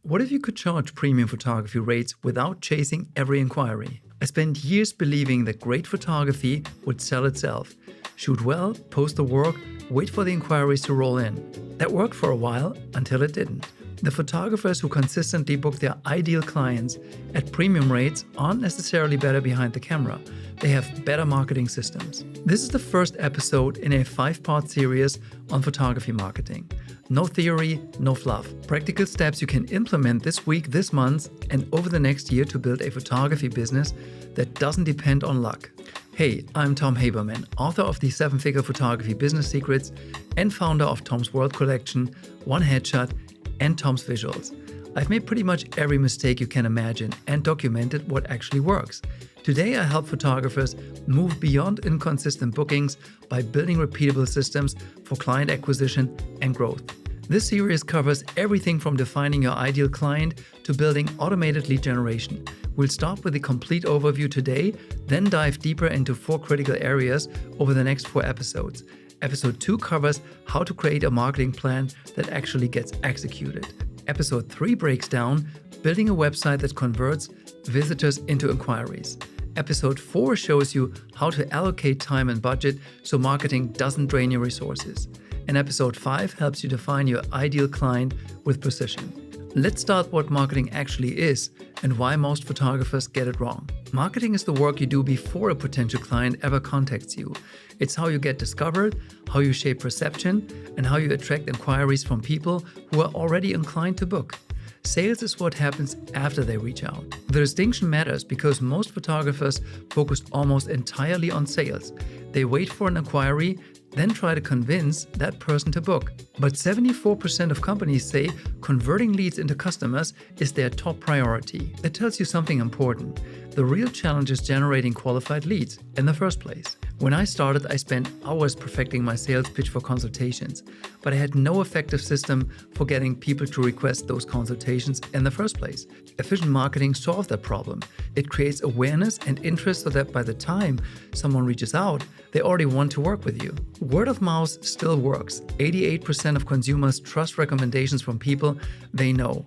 What if you could charge premium photography rates without chasing every inquiry? I spent years believing that great photography would sell itself. Shoot well, post the work, wait for the inquiries to roll in. That worked for a while until it didn't. The photographers who consistently book their ideal clients at premium rates aren't necessarily better behind the camera. They have better marketing systems. This is the first episode in a 5-part series on photography marketing. No theory, no fluff. Practical steps you can implement this week, this month, and over the next year to build a photography business that doesn't depend on luck. Hey, I'm Tom Haberman, author of the 7-Figure Photography Business Secrets and founder of Tom's World Collection, One Headshot, and Tom's Visuals. I've made pretty much every mistake you can imagine and documented what actually works. Today I help photographers move beyond inconsistent bookings by building repeatable systems for client acquisition and growth. This series covers everything from defining your ideal client to building automated lead generation. We'll start with a complete overview today, then dive deeper into 4 critical areas over the next 4 episodes. Episode 2 covers how to create a marketing plan that actually gets executed. Episode 3 breaks down building a website that converts visitors into inquiries. Episode 4 shows you how to allocate time and budget so marketing doesn't drain your resources. And episode 5 helps you define your ideal client with precision. Let's start what marketing actually is and why most photographers get it wrong. Marketing is the work you do before a potential client ever contacts you. It's how you get discovered, how you shape perception, and how you attract inquiries from people who are already inclined to book. Sales is what happens after they reach out. The distinction matters because most photographers focus almost entirely on sales. They wait for an inquiry, then try to convince that person to book. But 74% of companies say converting leads into customers is their top priority. That tells you something important. The real challenge is generating qualified leads in the first place. When I started, I spent hours perfecting my sales pitch for consultations, but I had no effective system for getting people to request those consultations in the first place. Efficient marketing solved that problem. It creates awareness and interest so that by the time someone reaches out, they already want to work with you. Word of mouth still works. 88% of consumers trust recommendations from people they know.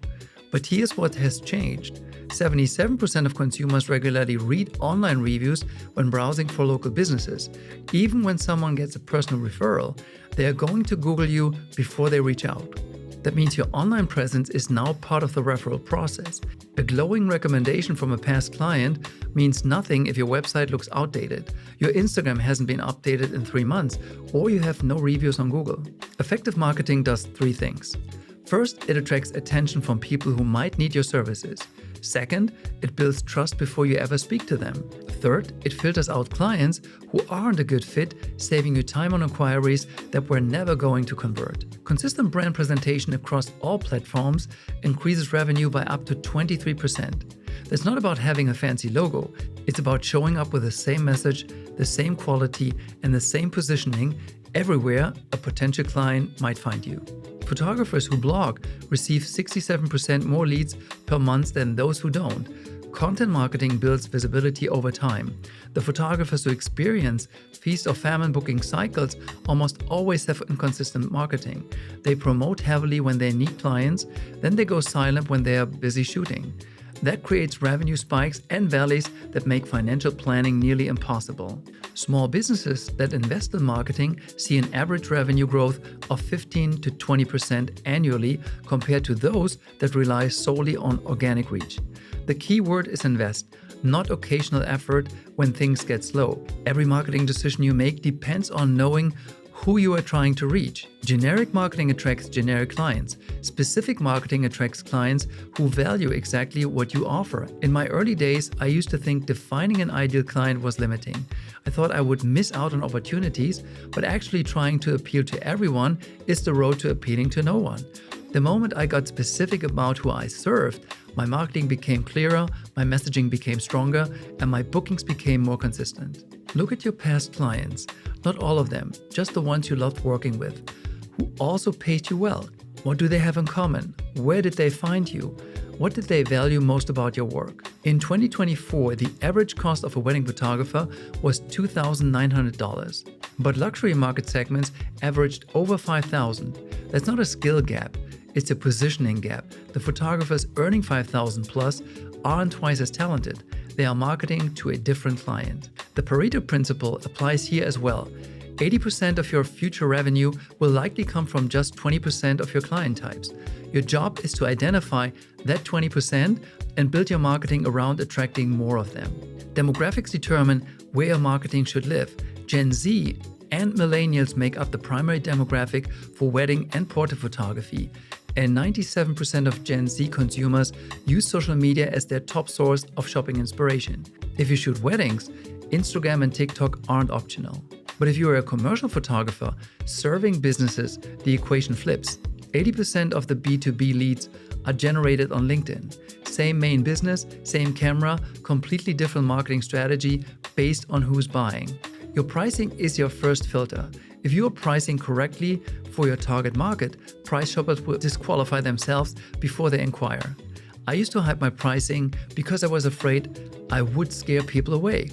But here's what has changed. 77% of consumers regularly read online reviews when browsing for local businesses. Even when someone gets a personal referral, they are going to Google you before they reach out. That means your online presence is now part of the referral process. A glowing recommendation from a past client means nothing if your website looks outdated, your Instagram hasn't been updated in 3 months, or you have no reviews on Google. Effective marketing does 3 things. First, it attracts attention from people who might need your services. Second, it builds trust before you ever speak to them. Third, it filters out clients who aren't a good fit, saving you time on inquiries that were never going to convert. Consistent brand presentation across all platforms increases revenue by up to 23%. That's not about having a fancy logo. It's about showing up with the same message, the same quality, and the same positioning everywhere a potential client might find you. Photographers who blog receive 67% more leads per month than those who don't. Content marketing builds visibility over time. The photographers who experience feast or famine booking cycles almost always have inconsistent marketing. They promote heavily when they need clients, then they go silent when they are busy shooting. That creates revenue spikes and valleys that make financial planning nearly impossible. Small businesses that invest in marketing see an average revenue growth of 15 to 20% annually compared to those that rely solely on organic reach. The key word is invest, not occasional effort when things get slow. Every marketing decision you make depends on knowing who you are trying to reach. Generic marketing attracts generic clients. Specific marketing attracts clients who value exactly what you offer. In my early days, I used to think defining an ideal client was limiting. I thought I would miss out on opportunities, but actually trying to appeal to everyone is the road to appealing to no one. The moment I got specific about who I served, my marketing became clearer, my messaging became stronger, and my bookings became more consistent. Look at your past clients. Not all of them, just the ones you loved working with, who also paid you well. What do they have in common? Where did they find you? What did they value most about your work? In 2024, the average cost of a wedding photographer was $2,900, but luxury market segments averaged over $5,000. That's not a skill gap. It's a positioning gap. The photographers earning 5,000 plus aren't twice as talented. They are marketing to a different client. The Pareto principle applies here as well. 80% of your future revenue will likely come from just 20% of your client types. Your job is to identify that 20% and build your marketing around attracting more of them. Demographics determine where your marketing should live. Gen Z and millennials make up the primary demographic for wedding and portrait photography. And 97% of Gen Z consumers use social media as their top source of shopping inspiration. If you shoot weddings, Instagram and TikTok aren't optional. But if you are a commercial photographer serving businesses, the equation flips. 80% of the B2B leads are generated on LinkedIn. Same main business, same camera, completely different marketing strategy based on who's buying. Your pricing is your first filter. If you are pricing correctly for your target market, price shoppers will disqualify themselves before they inquire. I used to hide my pricing because I was afraid I would scare people away.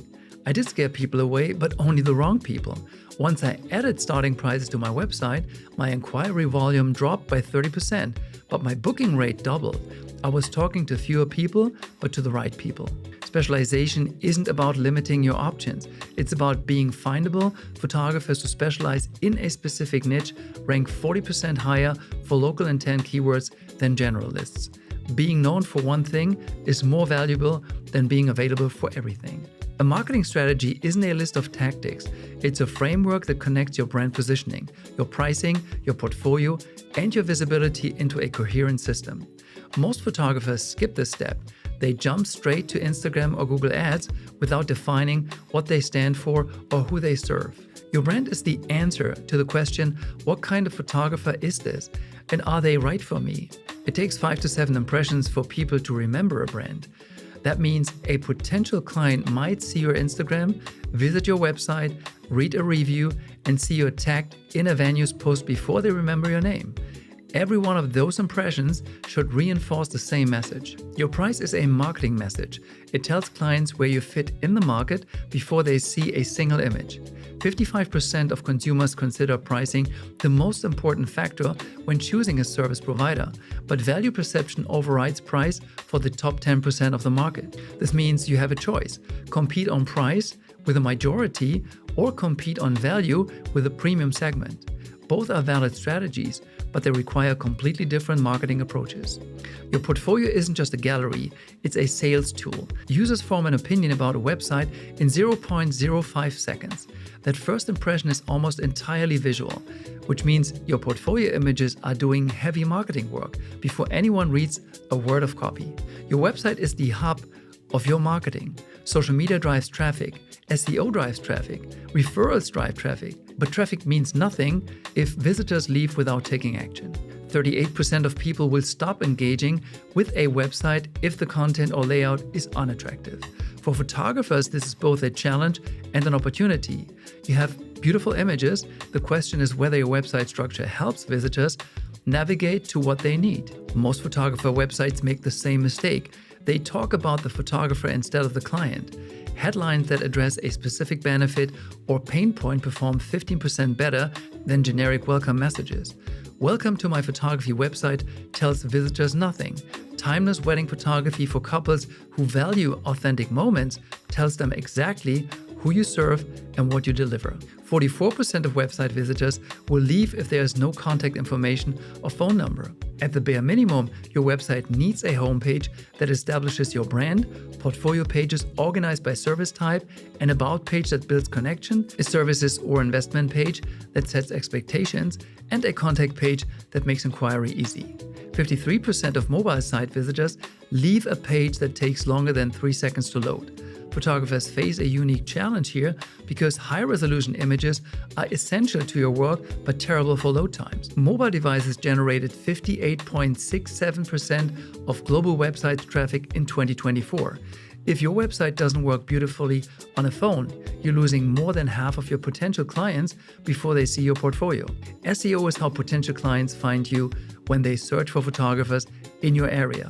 I did scare people away, but only the wrong people. Once I added starting prices to my website, my inquiry volume dropped by 30%, but my booking rate doubled. I was talking to fewer people, but to the right people. Specialization isn't about limiting your options. It's about being findable. Photographers who specialize in a specific niche rank 40% higher for local intent keywords than generalists. Being known for one thing is more valuable than being available for everything. A marketing strategy isn't a list of tactics. It's a framework that connects your brand positioning, your pricing, your portfolio, and your visibility into a coherent system. Most photographers skip this step. They jump straight to Instagram or Google Ads without defining what they stand for or who they serve. Your brand is the answer to the question, what kind of photographer is this? And are they right for me? It takes 5 to 7 impressions for people to remember a brand. That means a potential client might see your Instagram, visit your website, read a review, and see your tagged in a venue's post before they remember your name. Every one of those impressions should reinforce the same message. Your price is a marketing message. It tells clients where you fit in the market before they see a single image. 55% of consumers consider pricing the most important factor when choosing a service provider, but value perception overrides price for the top 10% of the market. This means you have a choice: compete on price with a majority or compete on value with a premium segment. Both are valid strategies, but they require completely different marketing approaches. Your portfolio isn't just a gallery, it's a sales tool. Users form an opinion about a website in 0.05 seconds. That first impression is almost entirely visual, which means your portfolio images are doing heavy marketing work before anyone reads a word of copy. Your website is the hub of your marketing. Social media drives traffic, SEO drives traffic, referrals drive traffic, but traffic means nothing if visitors leave without taking action. 38% of people will stop engaging with a website if the content or layout is unattractive. For photographers, this is both a challenge and an opportunity. You have beautiful images. The question is whether your website structure helps visitors navigate to what they need. Most photographer websites make the same mistake. They talk about the photographer instead of the client. Headlines that address a specific benefit or pain point perform 15% better than generic welcome messages. Welcome to my photography website tells visitors nothing. Timeless wedding photography for couples who value authentic moments tells them exactly who you serve and what you deliver. 44% of website visitors will leave if there is no contact information or phone number. At the bare minimum, your website needs a homepage that establishes your brand, portfolio pages organized by service type, an about page that builds connection, a services or investment page that sets expectations, and a contact page that makes inquiry easy. 53% of mobile site visitors leave a page that takes longer than 3 seconds to load. Photographers face a unique challenge here because high-resolution images are essential to your work but terrible for load times. Mobile devices generated 58.67% of global website traffic in 2024. If your website doesn't work beautifully on a phone, you're losing more than half of your potential clients before they see your portfolio. SEO is how potential clients find you when they search for photographers in your area.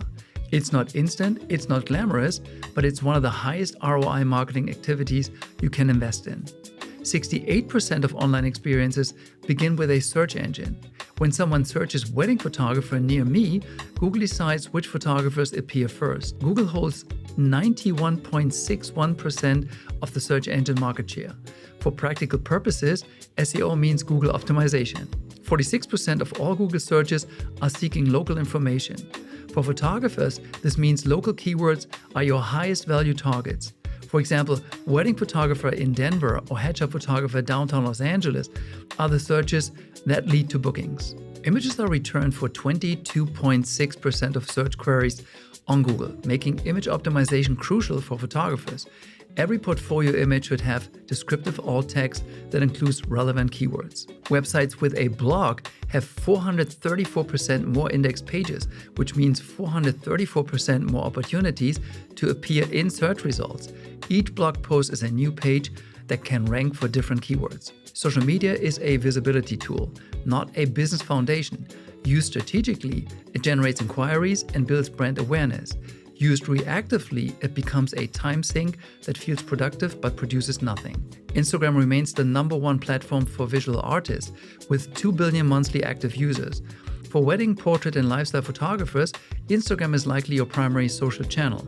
It's not instant, it's not glamorous, but it's one of the highest ROI marketing activities you can invest in. 68% of online experiences begin with a search engine. When someone searches wedding photographer near me, Google decides which photographers appear first. Google holds 91.61% of the search engine market share. For practical purposes, SEO means Google optimization. 46% of all Google searches are seeking local information. For photographers, this means local keywords are your highest value targets. For example, wedding photographer in Denver or headshot photographer downtown Los Angeles are the searches that lead to bookings. Images are returned for 22.6% of search queries on Google, making image optimization crucial for photographers. Every portfolio image should have descriptive alt text that includes relevant keywords. Websites with a blog have 434% more index pages, which means 434% more opportunities to appear in search results. Each blog post is a new page that can rank for different keywords. Social media is a visibility tool, not a business foundation. Used strategically, it generates inquiries and builds brand awareness. Used reactively, it becomes a time sink that feels productive but produces nothing. Instagram remains the #1 platform for visual artists, with 2 billion monthly active users. For wedding, portrait, and lifestyle photographers, Instagram is likely your primary social channel.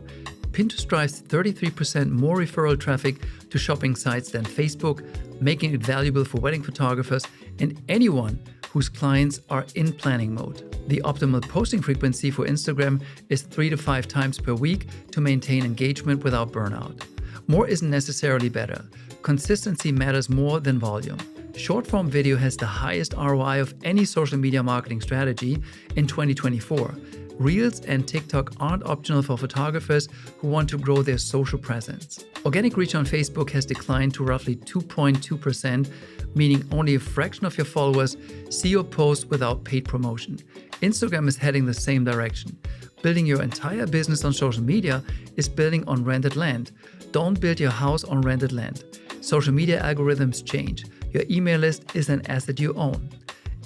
Pinterest drives 33% more referral traffic to shopping sites than Facebook, making it valuable for wedding photographers and anyone whose clients are in planning mode. The optimal posting frequency for Instagram is 3 to 5 times per week to maintain engagement without burnout. More isn't necessarily better. Consistency matters more than volume. Short-form video has the highest ROI of any social media marketing strategy in 2024. Reels and TikTok aren't optional for photographers who want to grow their social presence. Organic reach on Facebook has declined to roughly 2.2%, meaning only a fraction of your followers see your posts without paid promotion. Instagram is heading the same direction. Building your entire business on social media is building on rented land. Don't build your house on rented land. Social media algorithms change. Your email list is an asset you own.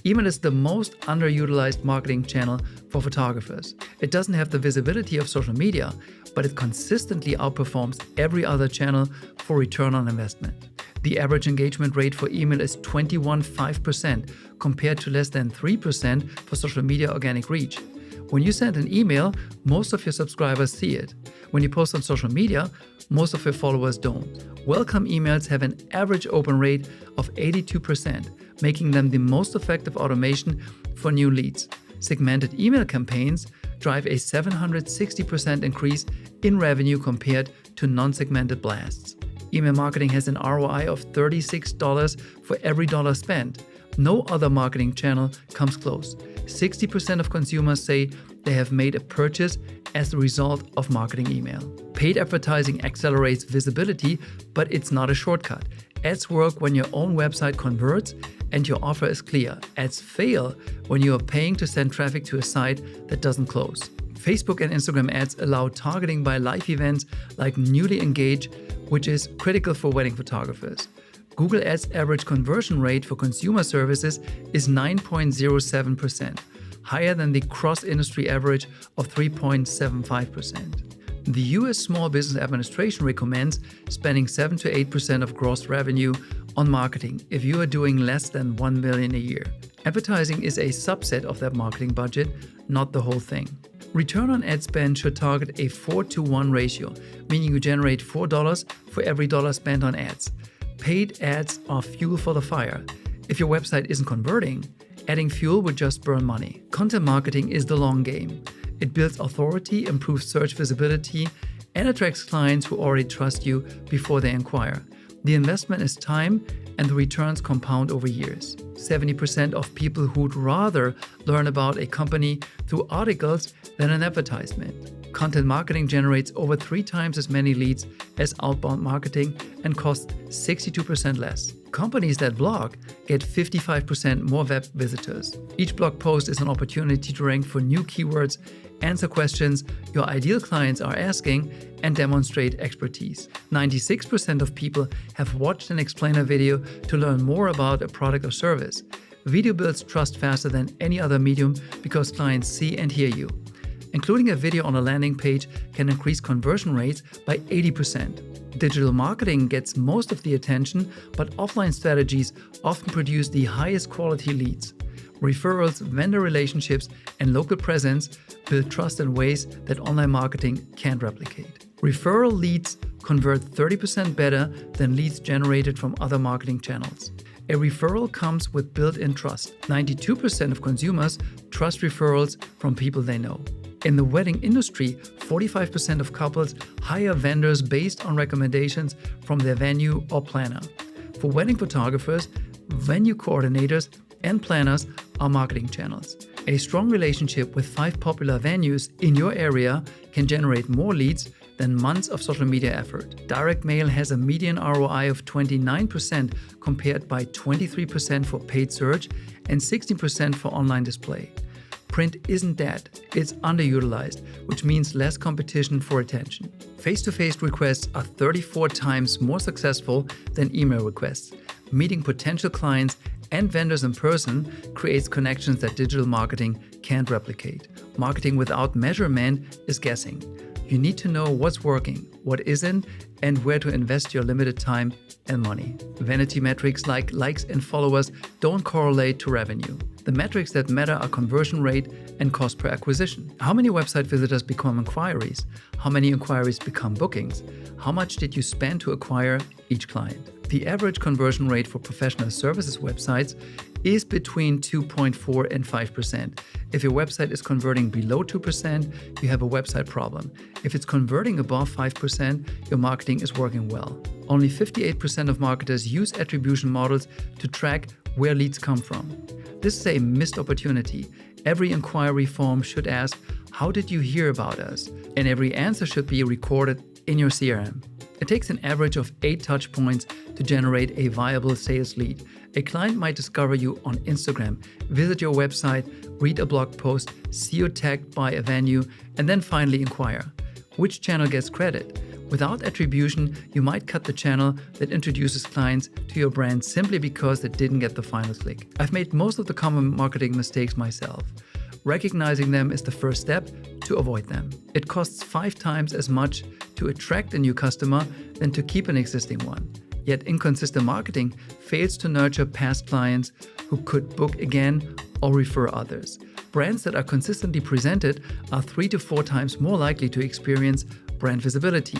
Email is the most underutilized marketing channel for photographers. It doesn't have the visibility of social media, but it consistently outperforms every other channel for return on investment. The average engagement rate for email is 21.5% compared to less than 3% for social media organic reach. When you send an email, most of your subscribers see it. When you post on social media, most of your followers don't. Welcome emails have an average open rate of 82%, making them the most effective automation for new leads. Segmented email campaigns drive a 760% increase in revenue compared to non-segmented blasts. Email marketing has an ROI of $36 for every dollar spent. No other marketing channel comes close. 60% of consumers say they have made a purchase as a result of marketing email. Paid advertising accelerates visibility, but it's not a shortcut. Ads work when your own website converts and your offer is clear. Ads fail when you are paying to send traffic to a site that doesn't close. Facebook and Instagram ads allow targeting by live events like Newly Engaged, which is critical for wedding photographers. Google Ads average conversion rate for consumer services is 9.07%, higher than the cross-industry average of 3.75%. The US Small Business Administration recommends spending 7 to 8% of gross revenue on marketing if you are doing less than $1 million a year. Advertising is a subset of that marketing budget, not the whole thing. Return on ad spend should target a 4-to-1 ratio, meaning you generate $4 for every dollar spent on ads. Paid ads are fuel for the fire. If your website isn't converting, adding fuel would just burn money. Content marketing is the long game. It builds authority, improves search visibility, and attracts clients who already trust you before they inquire. The investment is time, and the returns compound over years. 70% of people who'd rather learn about a company through articles than an advertisement. Content marketing generates over 3 times as many leads as outbound marketing and costs 62% less. Companies that blog get 55% more web visitors. Each blog post is an opportunity to rank for new keywords, answer questions your ideal clients are asking, and demonstrate expertise. 96% of people have watched an explainer video to learn more about a product or service. Video builds trust faster than any other medium because clients see and hear you. Including a video on a landing page can increase conversion rates by 80%. Digital marketing gets most of the attention, but offline strategies often produce the highest quality leads. Referrals, vendor relationships, and local presence build trust in ways that online marketing can't replicate. Referral leads convert 30% better than leads generated from other marketing channels. A referral comes with built-in trust. 92% of consumers trust referrals from people they know. In the wedding industry, 45% of couples hire vendors based on recommendations from their venue or planner. For wedding photographers, venue coordinators, and planners are marketing channels. A strong relationship with 5 popular venues in your area can generate more leads than months of social media effort. Direct mail has a median ROI of 29% compared by 23% for paid search and 16% for online display. Print isn't dead, it's underutilized, which means less competition for attention. Face-to-face requests are 34 times more successful than email requests. Meeting potential clients and vendors in person creates connections that digital marketing can't replicate. Marketing without measurement is guessing. You need to know what's working, what isn't, and where to invest your limited time and money. Vanity metrics like likes and followers don't correlate to revenue. The metrics that matter are conversion rate and cost per acquisition. How many website visitors become inquiries? How many inquiries become bookings? How much did you spend to acquire each client? The average conversion rate for professional services websites is between 2.4 and 5%. If your website is converting below 2%, you have a website problem. If it's converting above 5%, your marketing is working well. Only 58% of marketers use attribution models to track where leads come from. This is a missed opportunity. Every inquiry form should ask, "How did you hear about us?" And every answer should be recorded in your CRM. It takes an average of 8 touch points to generate a viable sales lead. A client might discover you on Instagram, visit your website, read a blog post, see you tagged by a venue, and then finally inquire. Which channel gets credit? Without attribution, you might cut the channel that introduces clients to your brand simply because they didn't get the final click. I've made most of the common marketing mistakes myself. Recognizing them is the first step to avoid them. It costs 5 times as much to attract a new customer than to keep an existing one. Yet inconsistent marketing fails to nurture past clients who could book again or refer others. Brands that are consistently presented are 3 to 4 times more likely to experience brand visibility.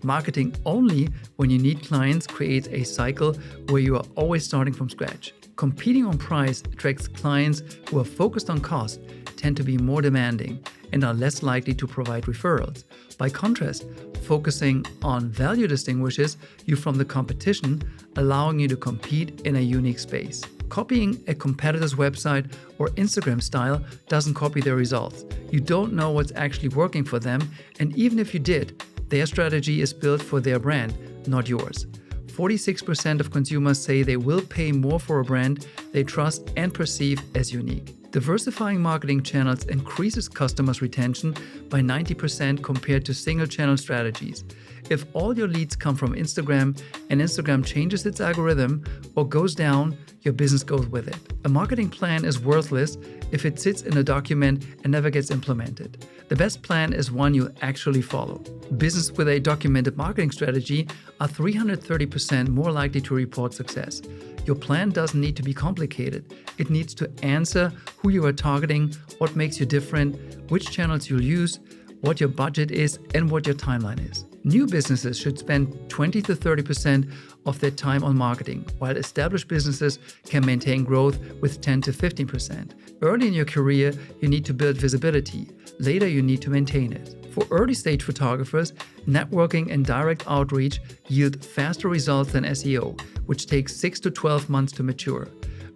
Marketing only when you need clients creates a cycle where you are always starting from scratch. Competing on price attracts clients who are focused on cost, tend to be more demanding, and are less likely to provide referrals. By contrast, focusing on value distinguishes you from the competition, allowing you to compete in a unique space. Copying a competitor's website or Instagram style doesn't copy their results. You don't know what's actually working for them, and even if you did, their strategy is built for their brand, not yours. 46% of consumers say they will pay more for a brand they trust and perceive as unique. Diversifying marketing channels increases customers' retention by 90% compared to single-channel strategies. If all your leads come from Instagram and Instagram changes its algorithm or goes down, your business goes with it. A marketing plan is worthless if it sits in a document and never gets implemented. The best plan is one you actually follow. Businesses with a documented marketing strategy are 330% more likely to report success. Your plan doesn't need to be complicated. It needs to answer who you are targeting, what makes you different, which channels you'll use, what your budget is, and what your timeline is. New businesses should spend 20 to 30% of their time on marketing, while established businesses can maintain growth with 10 to 15%. Early in your career, you need to build visibility. Later, you need to maintain it. For early-stage photographers, networking and direct outreach yield faster results than SEO, which takes 6 to 12 months to mature.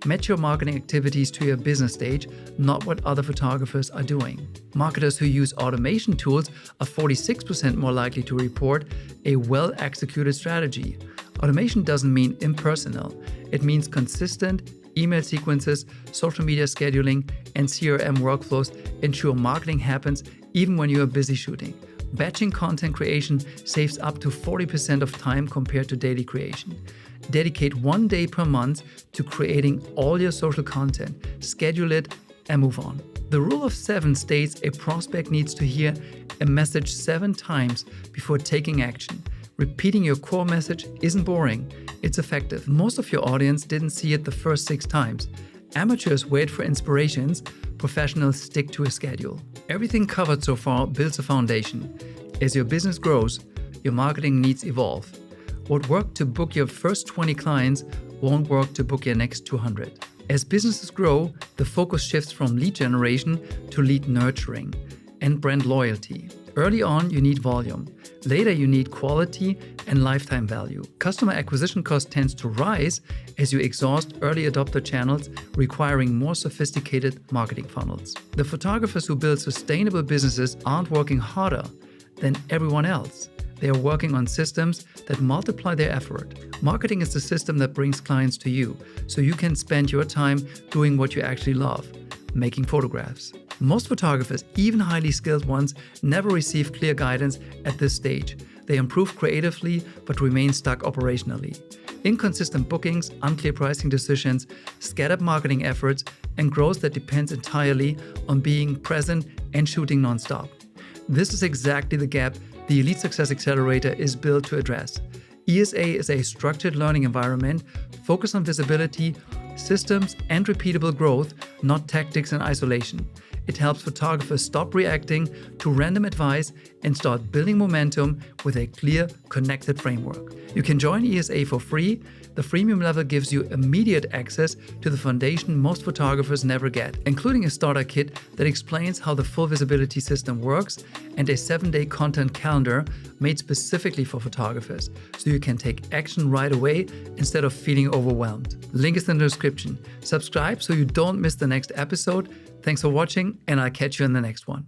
Match your marketing activities to your business stage, not what other photographers are doing. Marketers who use automation tools are 46% more likely to report a well-executed strategy. Automation doesn't mean impersonal. It means consistent email sequences, social media scheduling, and CRM workflows ensure marketing happens even when you are busy shooting. Batching content creation saves up to 40% of time compared to daily creation. Dedicate 1 day per month to creating all your social content, schedule it, and move on. The rule of 7 states a prospect needs to hear a message 7 times before taking action. Repeating your core message isn't boring, it's effective. Most of your audience didn't see it the first 6 times. Amateurs wait for inspirations, professionals stick to a schedule. Everything covered so far builds a foundation. As your business grows, your marketing needs evolve. What worked to book your first 20 clients won't work to book your next 200. As businesses grow, the focus shifts from lead generation to lead nurturing and brand loyalty. Early on, you need volume. Later, you need quality and lifetime value. Customer acquisition cost tends to rise as you exhaust early adopter channels, requiring more sophisticated marketing funnels. The photographers who build sustainable businesses aren't working harder than everyone else. They are working on systems that multiply their effort. Marketing is the system that brings clients to you, so you can spend your time doing what you actually love, making photographs. Most photographers, even highly skilled ones, never receive clear guidance at this stage. They improve creatively but remain stuck operationally. Inconsistent bookings, unclear pricing decisions, scattered marketing efforts, and growth that depends entirely on being present and shooting non-stop. This is exactly the gap the Elite Success Accelerator is built to address. ESA is a structured learning environment focused on visibility, systems, and repeatable growth, not tactics and isolation. It helps photographers stop reacting to random advice and start building momentum with a clear, connected framework. You can join ESA for free. The freemium level gives you immediate access to the foundation most photographers never get, including a starter kit that explains how the full visibility system works and a 7-day content calendar made specifically for photographers, so you can take action right away instead of feeling overwhelmed. Link is in the description. Subscribe so you don't miss the next episode. Thanks for watching, and I'll catch you in the next one.